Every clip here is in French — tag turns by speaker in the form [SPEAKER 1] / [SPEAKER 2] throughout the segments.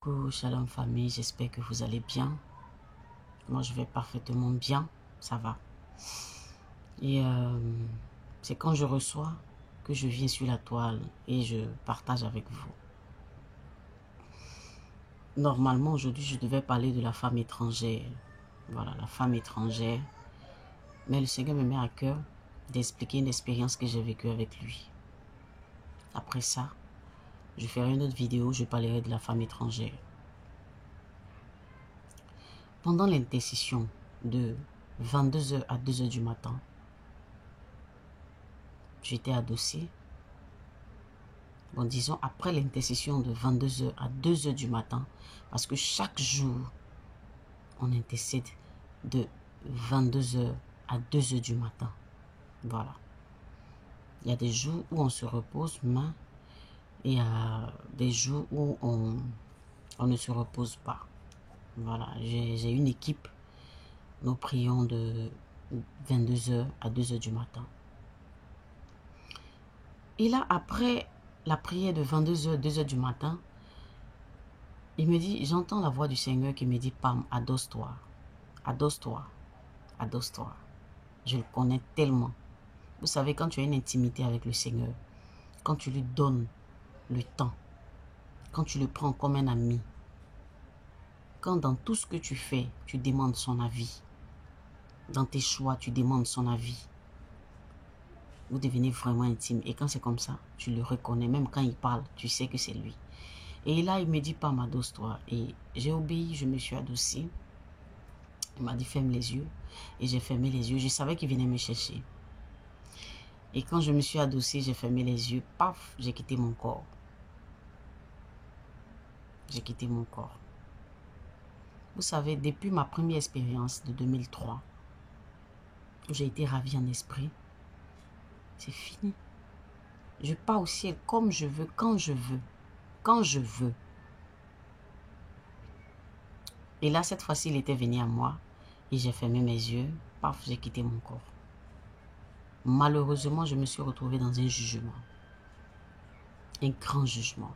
[SPEAKER 1] Coucou, shalom famille, j'espère que vous allez bien. Moi, je vais parfaitement bien, ça va. Et c'est quand je reçois que je viens sur la toile et je partage avec vous. Normalement, aujourd'hui, je devais parler de la femme étrangère. Voilà, la femme étrangère. Mais le Seigneur me met à cœur d'expliquer une expérience que j'ai vécue avec lui. Après ça, je ferai une autre vidéo où je parlerai de la femme étrangère. Pendant l'intercession de 22h à 2h du matin, j'étais adossée. Bon, disons après l'intercession de 22h à 2h du matin, parce que chaque jour, on intercède de 22h à 2h du matin. Voilà. Il y a des jours où on se repose, mais il y a des jours où on ne se repose pas. Voilà. J'ai une équipe. Nous prions de 22h à 2h du matin. Et là, après la prière de 22h, 2h du matin, il me dit, j'entends la voix du Seigneur qui me dit, Pam, adosse-toi, adosse-toi, adosse-toi. Je le connais tellement. Vous savez, quand tu as une intimité avec le Seigneur, quand tu lui donnes le temps, quand tu le prends comme un ami, quand dans tout ce que tu fais, tu demandes son avis, dans tes choix, tu demandes son avis, vous devenez vraiment intime. Et quand c'est comme ça, tu le reconnais. Même quand il parle, tu sais que c'est lui. Et là, il me dit, Pam, adosse-toi. Et j'ai obéi, je me suis adossée. Il m'a dit, ferme les yeux. Et j'ai fermé les yeux. Je savais qu'il venait me chercher. Et quand je me suis adossée, j'ai fermé les yeux. Paf, j'ai quitté mon corps. J'ai quitté mon corps. Vous savez, depuis ma première expérience de 2003, où j'ai été ravie en esprit, c'est fini. Je pars au ciel comme je veux, quand je veux. Quand je veux. Et là, cette fois-ci, il était venu à moi. Et j'ai fermé mes yeux. Paf, j'ai quitté mon corps. Malheureusement, je me suis retrouvée dans un jugement. Un grand jugement.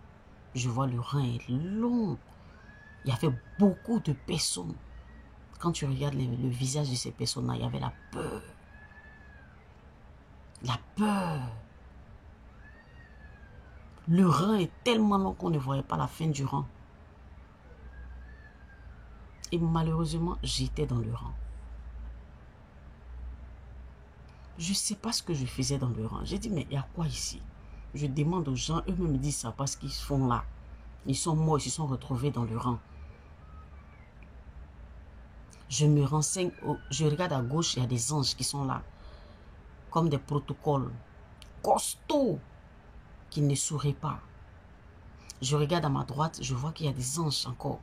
[SPEAKER 1] Je vois le Rhin est long. Il y avait beaucoup de personnes. Quand tu regardes le visage de ces personnes-là, il y avait la peur. La peur. Le Rhin est tellement long qu'on ne voyait pas la fin du Rhin. Et malheureusement, j'étais dans le Rhin. Je ne sais pas ce que je faisais dans le Rhin. J'ai dit, mais il y a quoi ici? Je demande aux gens, eux-mêmes me disent ça parce qu'ils sont là. Ils sont morts, ils se sont retrouvés dans le Rhin. Je me renseigne, je regarde à gauche, il y a des anges qui sont là. Comme des protocoles costauds qui ne sourient pas. Je regarde à ma droite, je vois qu'il y a des anges encore.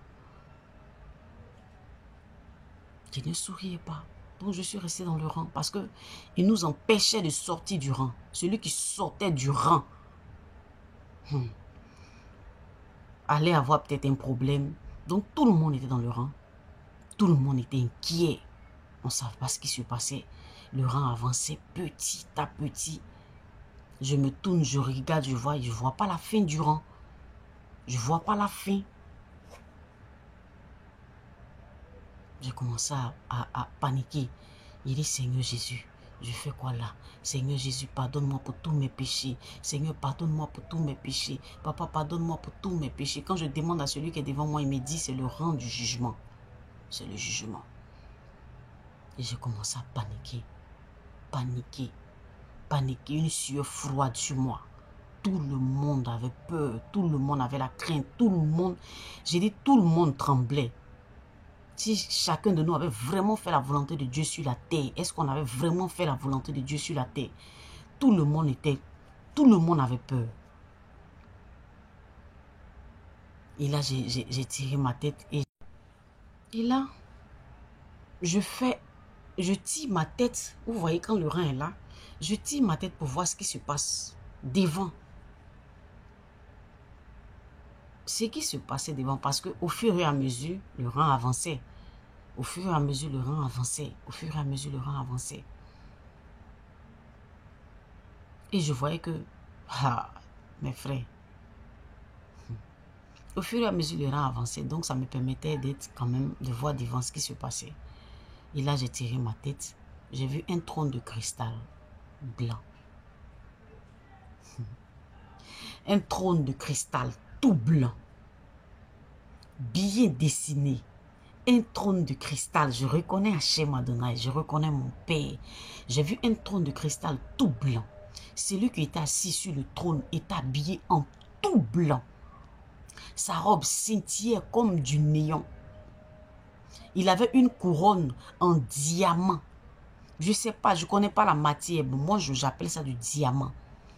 [SPEAKER 1] Qui ne souriaient pas. Donc je suis restée dans le rang parce qu'ils nous empêchaient de sortir du rang. Celui qui sortait du rang allait avoir peut-être un problème. Donc tout le monde était dans le rang. Tout le monde était inquiet. On ne savait pas ce qui se passait. Le rang avançait petit à petit. Je me tourne, je regarde, je vois pas la fin du rang. Je vois pas la fin. J'ai commencé à paniquer. Il dit, Seigneur Jésus, je fais quoi là? Seigneur Jésus, pardonne-moi pour tous mes péchés. Seigneur, pardonne-moi pour tous mes péchés. Papa, pardonne-moi pour tous mes péchés. Quand je demande à celui qui est devant moi, il me dit, c'est le rang du jugement. C'est le jugement. Et j'ai commencé à paniquer. Paniquer. Paniquer. Une sueur froide sur moi. Tout le monde avait peur. Tout le monde avait la crainte. Tout le monde, j'ai dit, tout le monde tremblait. Si chacun de nous avait vraiment fait la volonté de Dieu sur la terre, est-ce qu'on avait vraiment fait la volonté de Dieu sur la terre? Tout le monde avait peur. Et là, j'ai tiré ma tête. Et là, je tire ma tête. Vous voyez, quand le rein est là, je tire ma tête pour voir ce qui se passe devant. Ce qui se passait devant, parce qu'au fur et à mesure, le rein avançait. Au fur et à mesure, le rein avançait. Au fur et à mesure, le rein avançait. Et je voyais que, mes frères, Au fur et à mesure, le rang avançait. Donc, ça me permettait d'être quand même, de voir devant ce qui se passait. Et là, j'ai tiré ma tête. J'ai vu un trône de cristal blanc. Un trône de cristal tout blanc. Bien dessiné. Un trône de cristal. Je reconnais Hachem Adonai. Je reconnais mon Père. J'ai vu un trône de cristal tout blanc. Celui qui était assis sur le trône était habillé en tout blanc. Sa robe scintillait comme du néon. Il avait une couronne en diamant. Je ne sais pas, je ne connais pas la matière. Moi, j'appelle ça du diamant.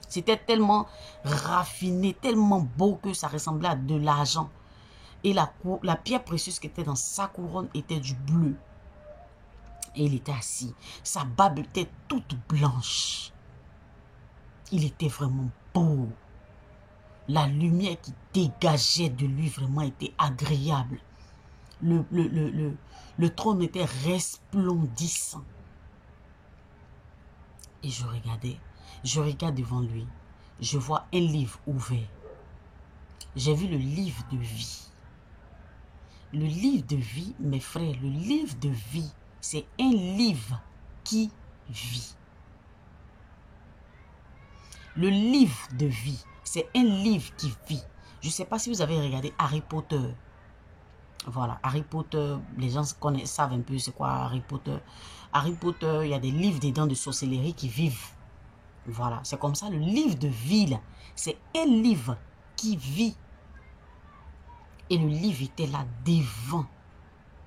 [SPEAKER 1] C'était tellement raffiné, tellement beau que ça ressemblait à de l'argent. Et la pierre précieuse qui était dans sa couronne était du bleu. Et il était assis. Sa barbe était toute blanche. Il était vraiment beau. La lumière qui dégageait de lui vraiment était agréable. Le trône était resplendissant. Et je regarde devant lui. Je vois un livre ouvert. J'ai vu le livre de vie. Le livre de vie, mes frères, le livre de vie, c'est un livre qui vit. Le livre de vie, c'est un livre qui vit. Je ne sais pas si vous avez regardé Harry Potter. Voilà, Harry Potter, les gens savent un peu c'est quoi Harry Potter. Harry Potter, il y a des livres dedans de sorcellerie qui vivent. Voilà, c'est comme ça, le livre de vie, c'est un livre qui vit. Et le livre était là devant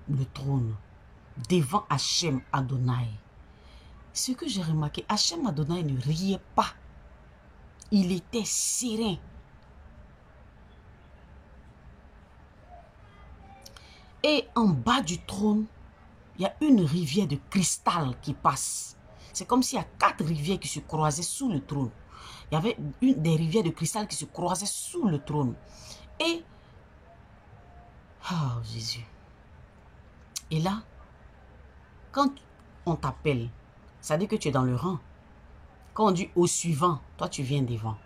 [SPEAKER 1] le trône, devant Hachem Adonai. Ce que j'ai remarqué, Hachem Adonai ne riait pas. Il était serein. Et en bas du trône, il y a une rivière de cristal qui passe. C'est comme s'il y a 4 rivières qui se croisaient sous le trône. Il y avait des rivières de cristal qui se croisaient sous le trône. Et, oh Jésus. Et là, quand on t'appelle, ça dit que tu es dans le rang. Quand on dit au suivant, toi tu viens devant.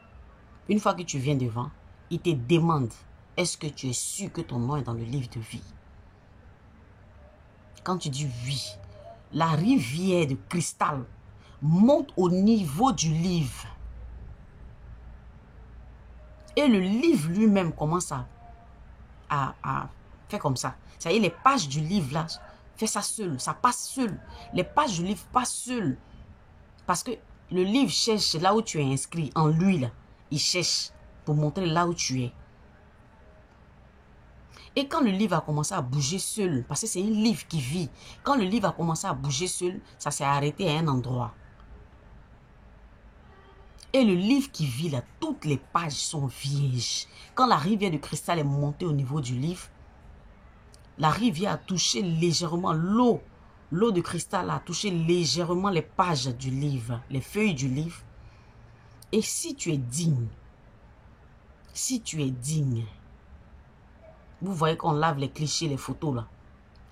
[SPEAKER 1] Une fois que tu viens devant, il te demande, est-ce que tu es sûr que ton nom est dans le livre de vie? Quand tu dis oui, la rivière de cristal monte au niveau du livre. Et le livre lui-même commence à faire comme ça. Ça y est, les pages du livre là, fait ça seul, ça passe seul. Les pages du livre passent seul. Parce que le livre cherche là où tu es inscrit, en lui là. Il cherche pour montrer là où tu es. Et quand le livre a commencé à bouger seul, parce que c'est un livre qui vit, quand le livre a commencé à bouger seul, ça s'est arrêté à un endroit. Et le livre qui vit là, toutes les pages sont vierges. Quand la rivière de cristal est montée au niveau du livre, la rivière a touché légèrement l'eau. L'eau de cristal a touché légèrement les pages du livre, les feuilles du livre. Et si tu es digne, vous voyez qu'on lave les clichés, les photos là.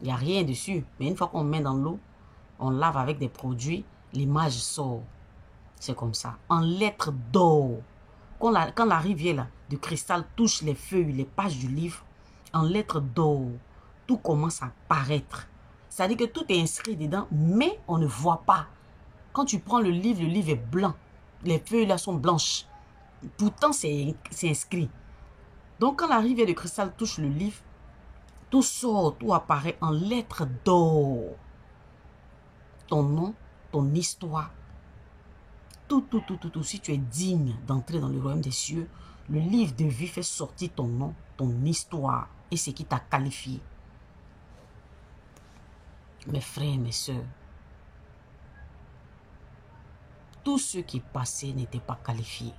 [SPEAKER 1] Il n'y a rien dessus. Mais une fois qu'on met dans l'eau, on lave avec des produits, l'image sort. C'est comme ça. En lettres d'or. Quand la rivière là, de cristal touche les feuilles, les pages du livre, en lettres d'or, tout commence à apparaître. C'est-à-dire que tout est inscrit dedans, mais on ne voit pas. Quand tu prends le livre est blanc. Les feuilles là sont blanches. Pourtant, c'est inscrit. Donc, quand la rivière de cristal touche le livre, tout sort, tout apparaît en lettres d'or. Ton nom, ton histoire, tout. Si tu es digne d'entrer dans le royaume des cieux, le livre de vie fait sortir ton nom, ton histoire et ce qui t'a qualifié. Mes frères et mes sœurs, tous ceux qui passaient n'étaient pas qualifiés.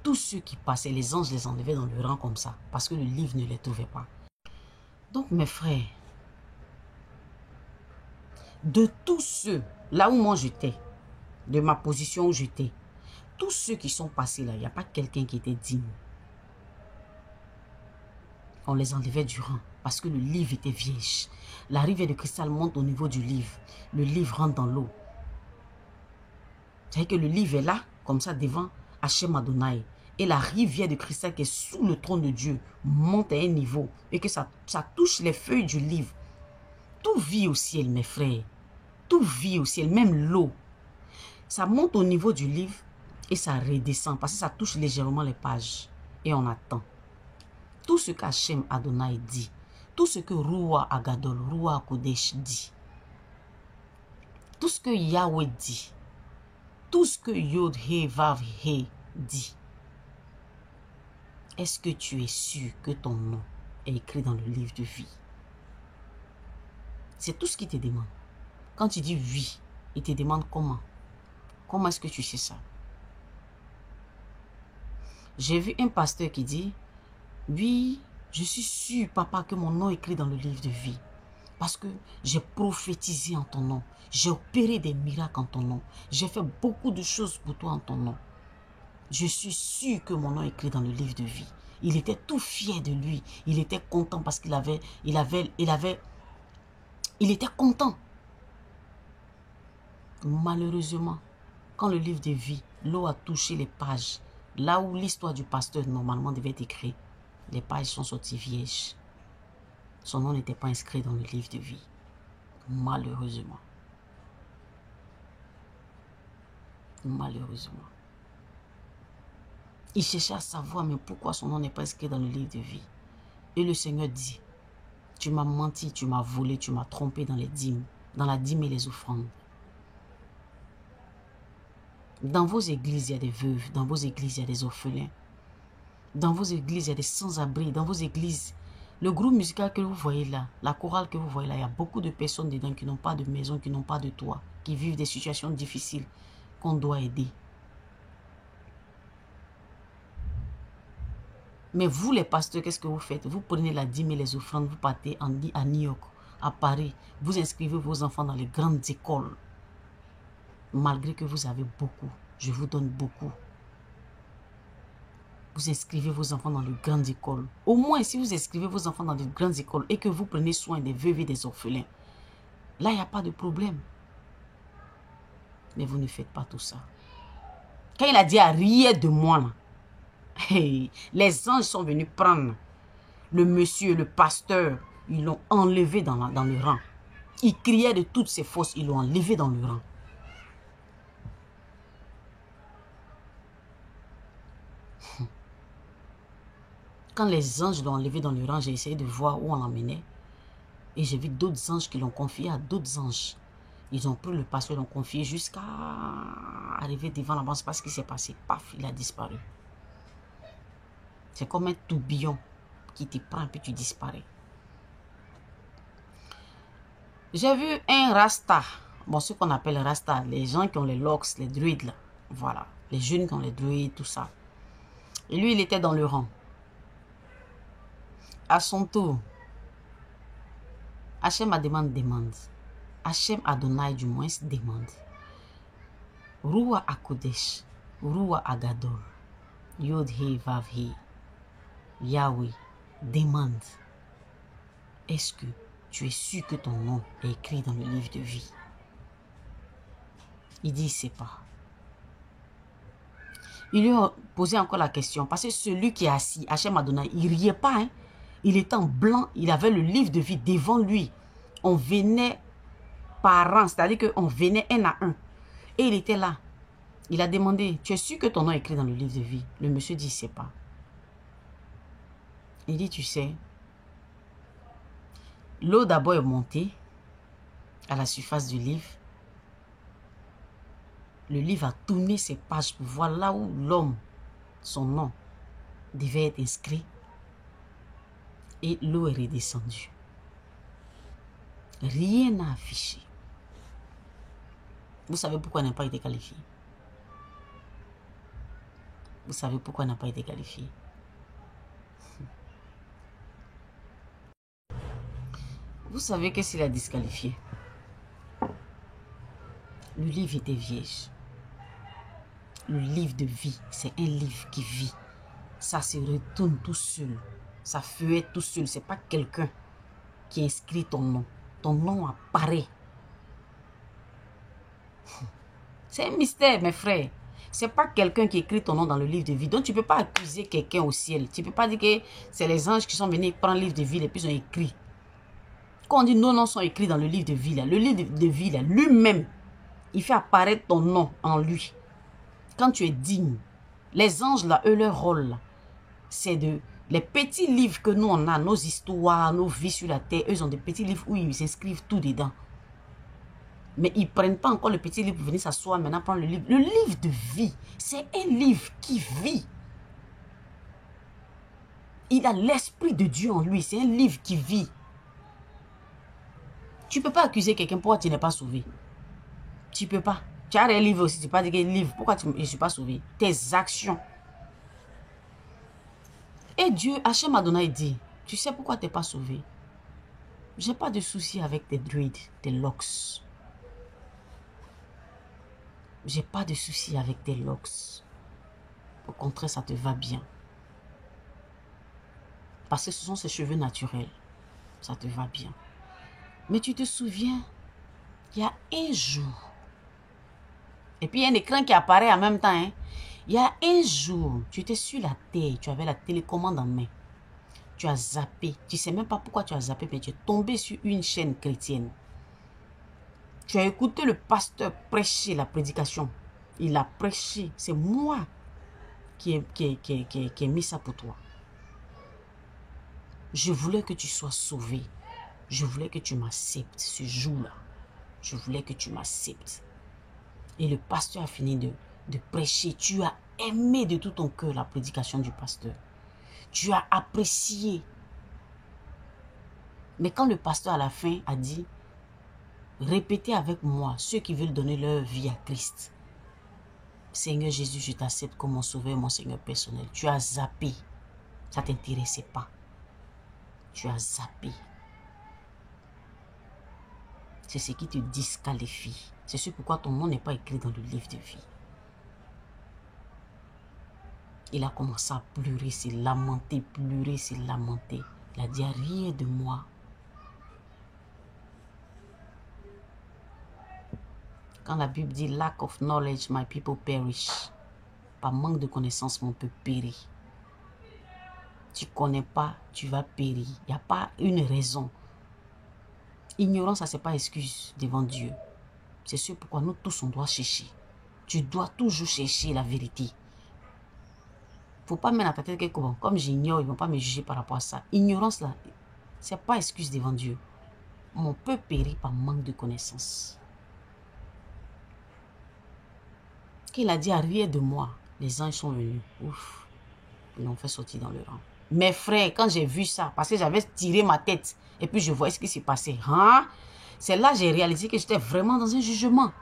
[SPEAKER 1] Tous ceux qui passaient, les anges les enlevaient dans le rang comme ça, parce que le livre ne les trouvait pas. Donc mes frères, de tous ceux, là où moi j'étais, de ma position où j'étais, tous ceux qui sont passés là, il n'y a pas quelqu'un qui était digne. On les enlevait du rang, parce que le livre était vierge. La rivière de cristal monte au niveau du livre. Le livre rentre dans l'eau. C'est-à-dire que le livre est là, comme ça, devant Hachem Adonai. et la rivière de cristal qui est sous le trône de Dieu monte à un niveau et que ça touche les feuilles du livre, tout vit au ciel, mes frères. Tout vit au ciel, même l'eau. Ça monte au niveau du livre et ça redescend parce que ça touche légèrement les pages. Et on attend. Tout ce qu'Hachem Adonai dit, tout ce que Ruach Agadol, Ruach Kodesh dit, tout ce que Yahweh dit, tout ce que Yod He Vav He dit, est-ce que tu es sûr que ton nom est écrit dans le livre de vie? C'est tout ce qu'il te demande. Quand tu dis oui, il te demande comment. Comment est-ce que tu sais ça? J'ai vu un pasteur qui dit, oui, je suis sûr, papa, que mon nom est écrit dans le livre de vie. Parce que j'ai prophétisé en ton nom. J'ai opéré des miracles en ton nom. J'ai fait beaucoup de choses pour toi en ton nom. Je suis sûr que mon nom est écrit dans le livre de vie. Il était tout fier de lui. Il était content parce qu'il il était content. Malheureusement, quand le livre de vie, l'eau a touché les pages, là où l'histoire du pasteur normalement devait être écrite, les pages sont sorties vierges. Son nom n'était pas inscrit dans le livre de vie. Malheureusement. Malheureusement. Il cherchait à savoir, mais pourquoi son nom n'est pas inscrit dans le livre de vie? Et le Seigneur dit, tu m'as menti, tu m'as volé, tu m'as trompé dans les dîmes, dans la dîme et les offrandes. Dans vos églises, il y a des veuves. Dans vos églises, il y a des orphelins. Dans vos églises, il y a des sans-abri. Dans vos églises, le groupe musical que vous voyez là, la chorale que vous voyez là, il y a beaucoup de personnes dedans qui n'ont pas de maison, qui n'ont pas de toit, qui vivent des situations difficiles qu'on doit aider. Mais vous, les pasteurs, qu'est-ce que vous faites? Vous prenez la dîme et les offrandes, vous partez à New York, à Paris. Vous inscrivez vos enfants dans les grandes écoles. Malgré que vous avez beaucoup, je vous donne beaucoup. Vous inscrivez vos enfants dans les grandes écoles. Au moins, si vous inscrivez vos enfants dans les grandes écoles et que vous prenez soin des veuves et des orphelins, là, il n'y a pas de problème. Mais vous ne faites pas tout ça. Quand il a dit à rien de moi, là, hey, les anges sont venus prendre le monsieur, le pasteur. Ils l'ont enlevé dans le rang. Il criait de toutes ses forces. Ils l'ont enlevé dans le rang. Quand les anges l'ont enlevé dans le rang, j'ai essayé de voir où on l'emmenait. Et j'ai vu d'autres anges qui l'ont confié à d'autres anges. Ils ont pris le pasteur, l'ont confié jusqu'à arriver devant la banque. C'est pas ce qui s'est passé. Paf, il a disparu. C'est comme un tourbillon qui te prend et puis tu disparais. J'ai vu un rasta. Bon, ce qu'on appelle rasta. Les gens qui ont les locks, les druides là. Voilà. Les jeunes qui ont les druides, tout ça. Et lui, il était dans le rang. À son tour, Hachem demande. Hachem Adonai du moins demande. Ruach HaKodesh, Ruach Agadol, Yod He Vav He, Yahweh demande. Est-ce que tu es sûr que ton nom est écrit dans le livre de vie? Il dit, il ne sait pas. Il lui a posé encore la question, parce que celui qui est assis, Hachem Adonai, il ne riait pas, hein? Il était en blanc, il avait le livre de vie devant lui. On venait par rang, c'est-à-dire qu'on venait un à un. Et il était là. Il a demandé, tu es sûr que ton nom est écrit dans le livre de vie? Le monsieur dit, il ne sait pas. Il dit, tu sais, l'eau d'abord est montée à la surface du livre. Le livre a tourné ses pages pour voir là où l'homme, son nom, devait être inscrit. Et l'eau est redescendue. Rien n'a affiché. Vous savez pourquoi elle n'a pas été qualifiée? Vous savez pourquoi elle n'a pas été qualifiée? Vous savez qu'est-ce qu'il a disqualifié? Le livre était vierge. Le livre de vie, c'est un livre qui vit. Ça se retourne tout seul. Ça feuille tout seul. Ce n'est pas quelqu'un qui inscrit ton nom. Ton nom apparaît. C'est un mystère, mes frères. C'est pas quelqu'un qui écrit ton nom dans le livre de vie. Donc, tu ne peux pas accuser quelqu'un au ciel. Tu ne peux pas dire que c'est les anges qui sont venus prendre le livre de vie et puis ils ont écrit. Quand on dit nos noms sont écrits dans le livre de vie, là, le livre de vie, lui-même, il fait apparaître ton nom en lui. Quand tu es digne, les anges, là, eux, leur rôle, c'est de... Les petits livres que nous, on a, nos histoires, nos vies sur la terre, eux ont des petits livres où ils inscrivent tout dedans. Mais ils ne prennent pas encore le petit livre pour venir s'asseoir maintenant prendre le livre. Le livre de vie, c'est un livre qui vit. Il a l'esprit de Dieu en lui. C'est un livre qui vit. Tu ne peux pas accuser quelqu'un pourquoi tu n'es pas sauvé. Tu ne peux pas. Tu as un livre aussi, tu ne peux pas dire qu'il livre. Pourquoi je ne suis pas sauvé? Tes actions. Et Dieu, Hachem Adonai dit, tu sais pourquoi tu n'es pas sauvé? Je n'ai pas de souci avec tes druides, tes locks. J'ai pas de souci avec tes locks. Au contraire, ça te va bien. Parce que ce sont ces cheveux naturels. Ça te va bien. Mais tu te souviens, il y a un jour, et puis il y a un écran qui apparaît en même temps. Hein. Il y a un jour, tu étais sur la terre, tu avais la télécommande en main. Tu as zappé. Tu ne sais même pas pourquoi tu as zappé, mais tu es tombé sur une chaîne chrétienne. Tu as écouté le pasteur prêcher la prédication. Il a prêché. C'est moi qui ai mis ça pour toi. Je voulais que tu sois sauvé. Je voulais que tu m'acceptes ce jour-là. Je voulais que tu m'acceptes. Et le pasteur a fini de prêcher. Tu as aimé de tout ton cœur la prédication du pasteur. Tu as apprécié. Mais quand le pasteur à la fin a dit, répétez avec moi ceux qui veulent donner leur vie à Christ. Seigneur Jésus, je t'accepte comme mon sauveur, mon Seigneur personnel. Tu as zappé. Ça ne t'intéressait pas. Tu as zappé. C'est ce qui te disqualifie. C'est ce pourquoi ton nom n'est pas écrit dans le livre de vie. Il a commencé à pleurer, se lamenter, pleurer, se lamenter. Il a dit, rien de moi. Quand la Bible dit, lack of knowledge, my people perish. Par manque de connaissance, mon peuple périt. Tu ne connais pas, tu vas périr. Il n'y a pas une raison. Ignorance, ça, ce n'est pas excuse devant Dieu. C'est ce pourquoi nous tous, on doit chercher. Tu dois toujours chercher la vérité. Il ne faut pas mettre à ta tête que comme j'ignore, ils ne vont pas me juger par rapport à ça. Ignorance, là, ce n'est pas excuse devant Dieu. Mon peuple périt par manque de connaissance. Qu'il a dit, arrière de moi, les anges sont venus. Ouf, ils l'ont fait sortir dans le rang. Mes frères, quand j'ai vu ça, parce que j'avais tiré ma tête, et puis je voyais ce qui s'est passé. Hein? C'est là que j'ai réalisé que j'étais vraiment dans un jugement.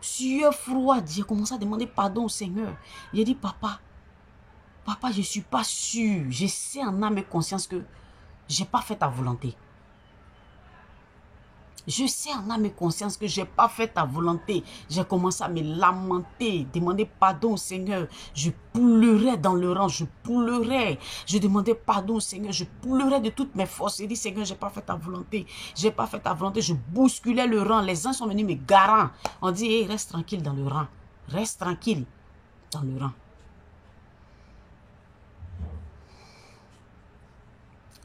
[SPEAKER 1] Sueur froide, j'ai commencé à demander pardon au Seigneur. Il a dit, papa, je ne suis pas sûr. Je sais en âme et conscience que je n'ai pas fait ta volonté. Je sais en âme et conscience que je n'ai pas fait ta volonté. J'ai commencé à me lamenter, demander pardon au Seigneur. Je pleurais dans le rang, je pleurais. Je demandais pardon au Seigneur, je pleurais de toutes mes forces. J'ai dit, Seigneur, je n'ai pas fait ta volonté. Je n'ai pas fait ta volonté. Je bousculais le rang. Les uns sont venus me garant. On dit, hey, reste tranquille dans le rang. Reste tranquille dans le rang.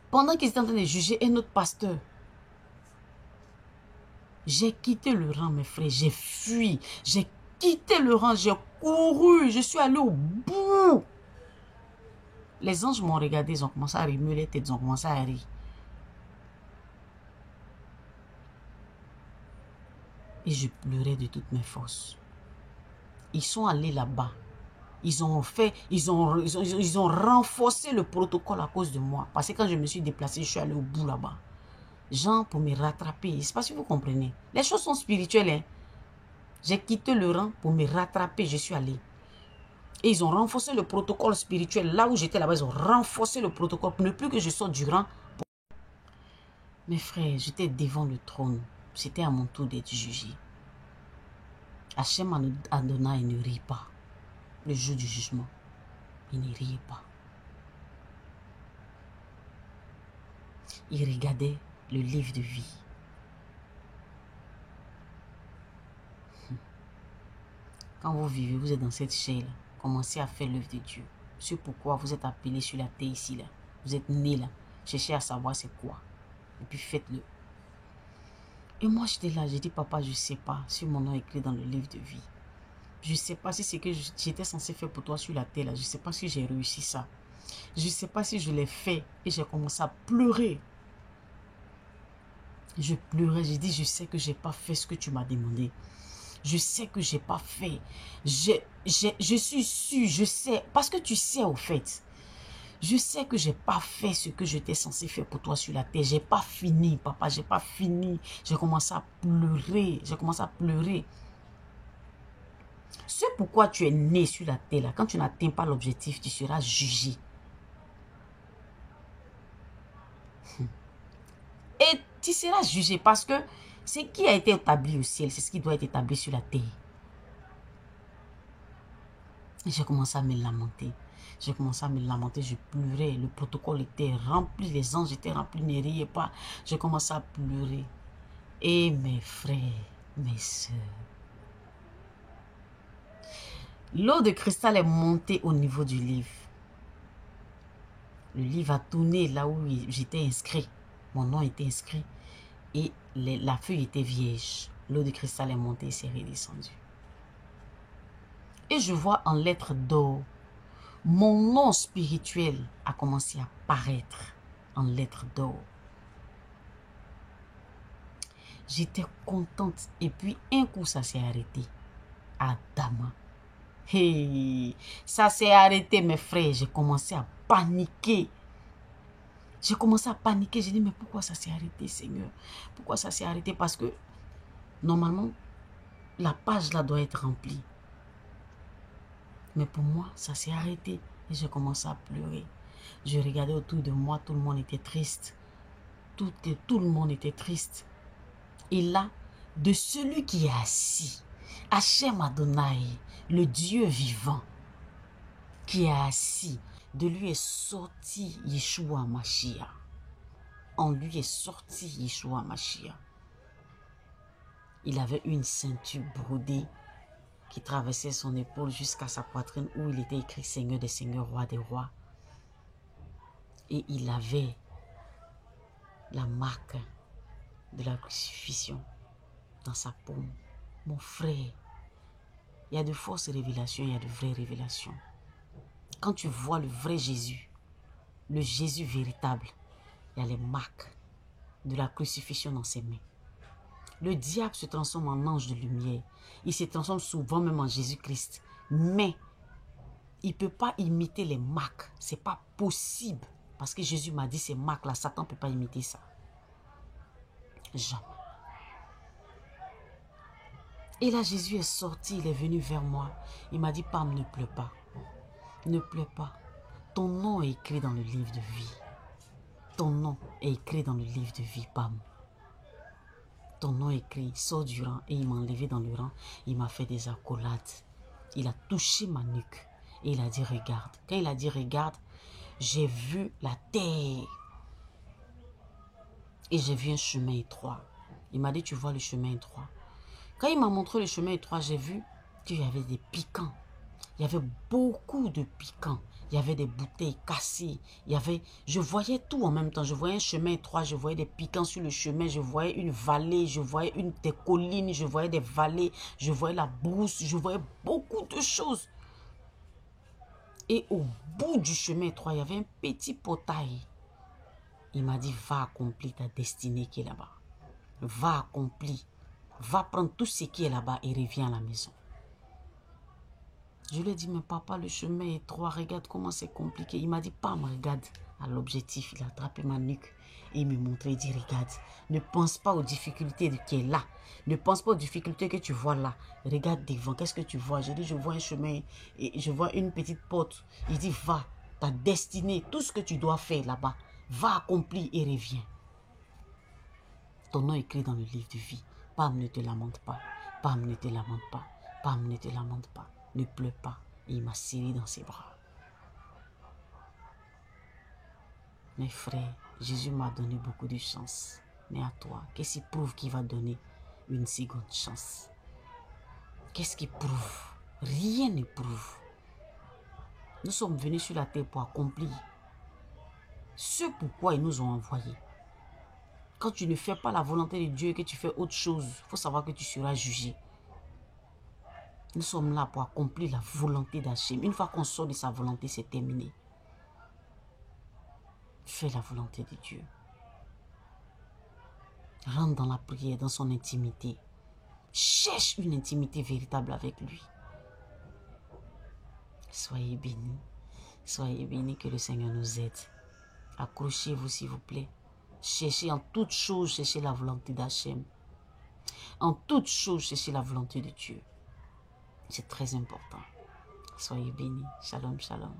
[SPEAKER 1] Pendant qu'ils étaient en train de juger un autre pasteur, j'ai quitté le rang, mes frères. J'ai fui. J'ai quitté le rang. J'ai couru. Je suis allé au bout. Les anges m'ont regardé. Ils ont commencé à remuer les têtes. Ils ont commencé à rire. Et je pleurais de toutes mes forces. Ils sont allés là-bas. Ils ont renforcé le protocole à cause de moi. Parce que quand je me suis déplacé, je suis allé au bout là-bas. Gens pour me rattraper. Je ne sais pas si vous comprenez. Les choses sont spirituelles. Hein? J'ai quitté le rang pour me rattraper. Je suis allé. Et ils ont renforcé le protocole spirituel. Là où j'étais là-bas, ils ont renforcé le protocole pour ne plus que je sorte du rang. Mes frères, j'étais devant le trône. C'était à mon tour d'être jugé. Hachem Adonai ne rit pas. Le jour du jugement, il ne riait pas. Il regardait le livre de vie. Quand vous vivez, vous êtes dans cette chair-là. Commencez à faire l'œuvre de Dieu. C'est pourquoi vous êtes appelé sur la terre ici, là. Vous êtes né là. Cherchez à savoir c'est quoi. Et puis faites-le. Et moi, j'étais là. J'ai dit, papa, je ne sais pas si mon nom est écrit dans le livre de vie. Je ne sais pas si c'est que j'étais censé faire pour toi sur la terre là. Je ne sais pas si j'ai réussi ça. Je ne sais pas si je l'ai fait. Et j'ai commencé à pleurer. Je pleurais. J'ai dit, je sais que je n'ai pas fait ce que tu m'as demandé. Je sais que je n'ai pas fait. Je suis sûre, je sais. Parce que tu sais au fait. Je sais que je n'ai pas fait ce que j'étais censé faire pour toi sur la terre. Je n'ai pas fini, papa. Je n'ai pas fini. J'ai commencé à pleurer. J'ai commencé à pleurer. C'est pourquoi tu es né sur la terre. Là. Quand tu n'atteins pas l'objectif, tu seras jugé. Et tu seras jugé parce que ce qui a été établi au ciel, c'est ce qui doit être établi sur la terre. J'ai commencé à me lamenter. J'ai commencé à me lamenter, je pleurais. Le protocole était rempli, les anges étaient remplis, ne riez pas. J'ai commencé à pleurer. Et mes frères, mes soeurs. L'eau de cristal est montée au niveau du livre. Le livre a tourné là où j'étais inscrit. Mon nom était inscrit. Et la feuille était vierge. L'eau de cristal est montée et s'est redescendue. Et je vois en lettres d'or, mon nom spirituel a commencé à paraître en lettres d'or. J'étais contente. Et puis, un coup, ça s'est arrêté. Adama. Hey, ça s'est arrêté, mes frères. J'ai commencé à paniquer. J'ai commencé à paniquer. J'ai dit, mais pourquoi ça s'est arrêté, Seigneur? Pourquoi ça s'est arrêté? Parce que, normalement, la page là doit être remplie. Mais pour moi, ça s'est arrêté. Et j'ai commencé à pleurer. Je regardais autour de moi, tout le monde était triste. Tout le monde était triste. Et là, de celui qui est assis, Hachem Adonai, le Dieu vivant, qui est assis, de lui est sorti Yeshua Mashiach. En lui est sorti Yeshua Mashiach. Il avait une ceinture brodée qui traversait son épaule jusqu'à sa poitrine où il était écrit Seigneur des Seigneurs, Roi des Rois. Et il avait la marque de la crucifixion dans sa paume. Mon frère, il y a de fausses révélations, il y a de vraies révélations. Quand tu vois le vrai Jésus, le Jésus véritable, il y a les marques de la crucifixion dans ses mains. Le diable se transforme en ange de lumière. Il se transforme souvent même en Jésus-Christ. Mais il ne peut pas imiter les marques. Ce n'est pas possible. Parce que Jésus m'a dit ces marques-là, Satan ne peut pas imiter ça. Jamais. Et là, Jésus est sorti, il est venu vers moi. Il m'a dit, Pam, ne pleure pas. Ne pleure pas. Ton nom est écrit dans le livre de vie. Ton nom est écrit dans le livre de vie, Pam. Ton nom est écrit, sors du rang. Et il m'a enlevé dans le rang. Il m'a fait des accolades. Il a touché ma nuque. Et il a dit, regarde. Quand il a dit, regarde, j'ai vu la terre. Et j'ai vu un chemin étroit. Il m'a dit, tu vois le chemin étroit. Quand il m'a montré le chemin étroit, j'ai vu qu'il y avait des piquants. Il y avait beaucoup de piquants. Il y avait des bouteilles cassées. Je voyais tout en même temps. Je voyais un chemin étroit, je voyais des piquants sur le chemin. Je voyais une vallée, je voyais des collines, je voyais des vallées. Je voyais la brousse, je voyais beaucoup de choses. Et au bout du chemin étroit, il y avait un petit portail. Il m'a dit, va accomplir ta destinée qui est là-bas. Va accomplir. Va prendre tout ce qui est là-bas et reviens à la maison. Je lui ai dit, mais papa, le chemin est étroit, regarde comment c'est compliqué. Il m'a dit, pas, me regarde à l'objectif. Il a attrapé ma nuque et il me montrait, il dit, regarde, ne pense pas aux difficultés qui est là. Ne pense pas aux difficultés que tu vois là. Regarde devant, qu'est-ce que tu vois? Je dis, je vois un chemin et je vois une petite porte. Il dit, va, ta destinée, tout ce que tu dois faire là-bas, va accomplir et reviens. Ton nom est écrit dans le livre de vie. Pam, ne te lamente pas. Pam, ne te lamente pas. Pam, ne te lamente pas. Ne pleure pas. Et il m'a serré dans ses bras. Mes frères, Jésus m'a donné beaucoup de chance. Mais à toi, qu'est-ce qui prouve qu'il va donner une seconde chance? Qu'est-ce qui prouve? Rien ne prouve. Nous sommes venus sur la terre pour accomplir ce pourquoi ils nous ont envoyés. Quand tu ne fais pas la volonté de Dieu et que tu fais autre chose, il faut savoir que tu seras jugé. Nous sommes là pour accomplir la volonté d'Hachem. Une fois qu'on sort de sa volonté, c'est terminé. Fais la volonté de Dieu. Rentre dans la prière, dans son intimité. Cherche une intimité véritable avec lui. Soyez bénis. Soyez bénis, que le Seigneur nous aide. Accrochez-vous s'il vous plaît. Cherchez en toutes choses, cherchez la volonté d'Hachem. En toutes choses, cherchez la volonté de Dieu. C'est très important. Soyez bénis. Shalom, shalom.